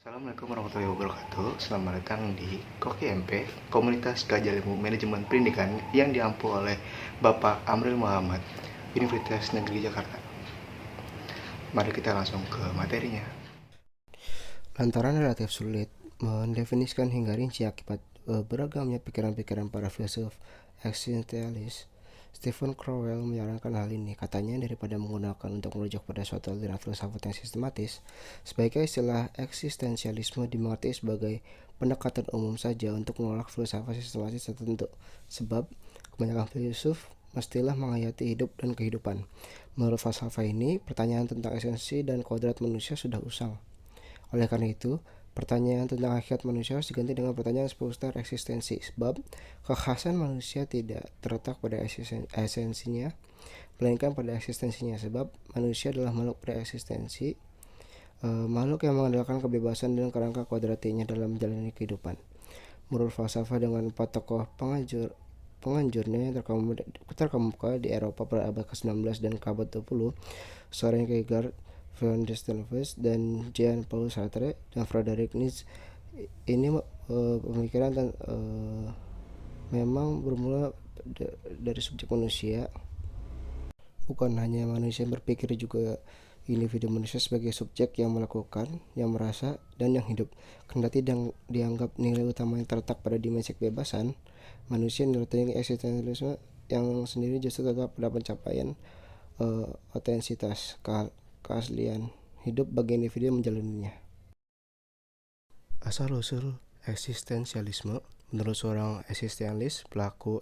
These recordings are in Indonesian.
Assalamualaikum warahmatullahi wabarakatuh. Selamat datang di Koki MP, Komunitas Kajian Ilmu Manajemen Pendidikan yang diampu oleh Bapak Amril Muhammad, Universitas Negeri Jakarta. Mari kita langsung ke materinya. Lantaran relatif sulit mendefinisikan hingga rinci akibat beragamnya pikiran-pikiran para filsuf eksistensialis, Stephen Crowell menyarankan hal ini. Katanya, daripada menggunakan untuk merujuk pada suatu aliran filsafat yang sistematis, sebaiknya istilah eksistensialisme dimengerti sebagai pendekatan umum saja untuk menolak filsafat sistematis tertentu. Sebab kebanyakan filsuf mestilah menghayati hidup dan kehidupan. Menurut falsafah ini, pertanyaan tentang esensi dan kodrat manusia sudah usang. Oleh karena itu, pertanyaan tentang hakikat manusia harus diganti dengan pertanyaan seputar eksistensi, sebab kekhasan manusia tidak terletak pada esensinya, melainkan pada eksistensinya. Sebab manusia adalah makhluk bereksistensi, makhluk yang mengandalkan kebebasan dan kerangka kodratinya dalam menjalani kehidupan. Menurut falsafah, dengan 4 tokoh penganjurnya yang terkemuka di Eropa pada abad ke-19 dan ke abad 20, Soren Kierkegaard, Von Destelvis, dan Jean-Paul Sartre dan Friedrich Nietzsche, ini pemikiran memang bermula dari subjek manusia. Bukan hanya manusia yang berpikir, juga individu manusia sebagai subjek yang melakukan, yang merasa, dan yang hidup. Kendati dianggap nilai utama yang terletak pada dimensi kebebasan, manusia menurutnya eksistensialisme yang sendiri justru tetap pada pencapaian otentitas, keaslian hidup bagi individu yang menjalaninya. Asal-usul eksistensialisme. Menurut seorang eksistensialis, pelaku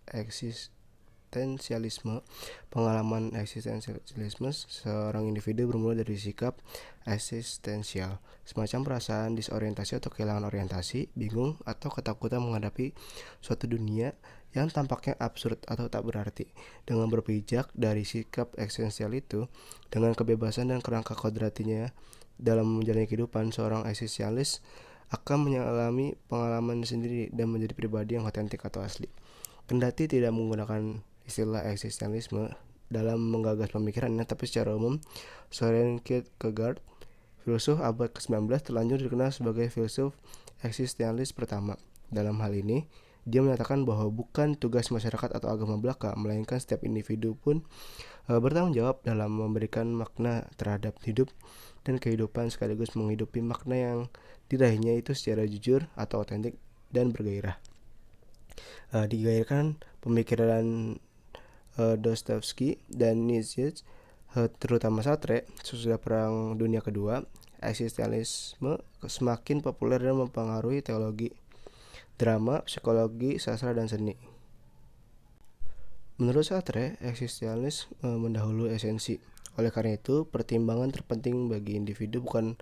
eksistensialisme, pengalaman eksistensialisme seorang individu bermula dari sikap eksistensial, semacam perasaan disorientasi atau kehilangan orientasi, bingung, atau ketakutan menghadapi suatu dunia yang tampaknya absurd atau tak berarti. Dengan berpijak dari sikap eksistensial itu, dengan kebebasan dan kerangka kodratinya dalam menjalani kehidupan, seorang eksistensialis akan mengalami pengalaman sendiri dan menjadi pribadi yang otentik atau asli. Kendati tidak menggunakan istilah eksistensialisme dalam menggagas pemikirannya, tapi secara umum, Soren Kierkegaard, filsuf abad ke-19, terlanjur dikenal sebagai filsuf eksistensialis pertama. Dalam hal ini, dia menyatakan bahwa bukan tugas masyarakat atau agama belaka, melainkan setiap individu pun bertanggung jawab dalam memberikan makna terhadap hidup dan kehidupan, sekaligus menghidupi makna yang diraihnya itu secara jujur atau otentik dan bergairah. Digairahkan pemikiran Dostoevsky dan Nietzsche, terutama Sartre, sesudah Perang Dunia Kedua, eksistensialisme semakin populer dan mempengaruhi teologi, drama, psikologi, sastra, dan seni. Menurut Sartre, eksistensialisme mendahului esensi. Oleh karena itu, pertimbangan terpenting bagi individu bukan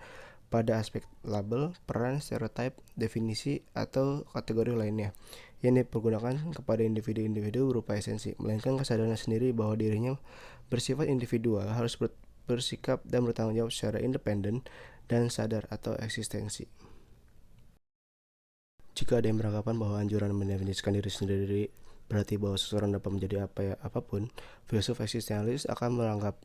pada aspek label, peran, stereotip, definisi, atau kategori lainnya yang dipergunakan kepada individu-individu berupa esensi, melainkan kesadaran sendiri bahwa dirinya bersifat individual, harus bersikap dan bertanggung jawab secara independen dan sadar atau eksistensi. Jika ada yang beranggapan bahwa anjuran mendefinisikan diri sendiri berarti bahwa seseorang dapat menjadi apapun, filsuf eksistensialis akan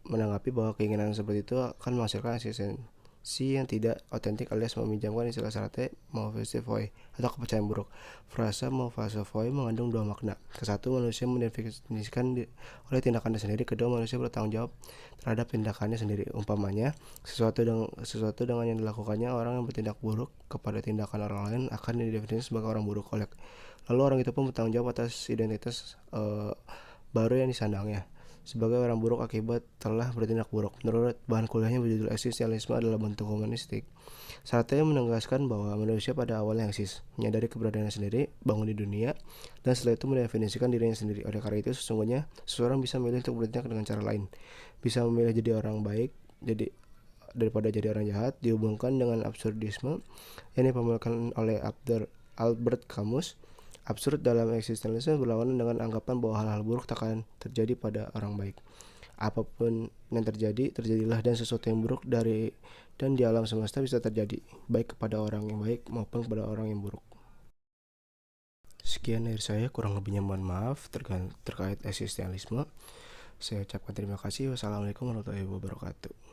menanggapi bahwa keinginan seperti itu akan menghasilkan eksistensi yang tidak otentik, alias meminjamkan istilah Sartre, mophosphoi atau kepercayaan buruk. Frasa mophosphoi mengandung dua makna. Kesatu, manusia mendefinisikan oleh tindakannya sendiri. Kedua, manusia bertanggung jawab terhadap tindakannya sendiri. Umpamanya, sesuatu dengan yang dilakukannya orang yang bertindak buruk kepada tindakan orang lain akan didefinisikan sebagai orang buruk. Lalu orang itu pun bertanggung jawab atas identitas baru yang disandangnya sebagai orang buruk akibat telah bertindak buruk. Menurut bahan kuliahnya berjudul Eksistensialisme adalah bentuk humanistik, Sartre menegaskan bahwa manusia pada awalnya eksis, menyadari keberadaannya sendiri, bangun di dunia, dan setelah itu mendefinisikan dirinya sendiri. Oleh karena itu, sesungguhnya seseorang bisa memilih untuk bertindak dengan cara lain, bisa memilih jadi orang baik daripada jadi orang jahat. Dihubungkan dengan absurdisme yang dipamerkan oleh Albert Camus. Absurd dalam eksistensialisme berlawanan dengan anggapan bahwa hal-hal buruk tak akan terjadi pada orang baik. Apapun yang terjadi, terjadilah, dan sesuatu yang buruk dan di alam semesta bisa terjadi, baik kepada orang yang baik maupun kepada orang yang buruk. Sekian dari saya, kurang lebihnya mohon maaf terkait eksistensialisme. Saya ucapkan terima kasih. Wassalamualaikum warahmatullahi wabarakatuh.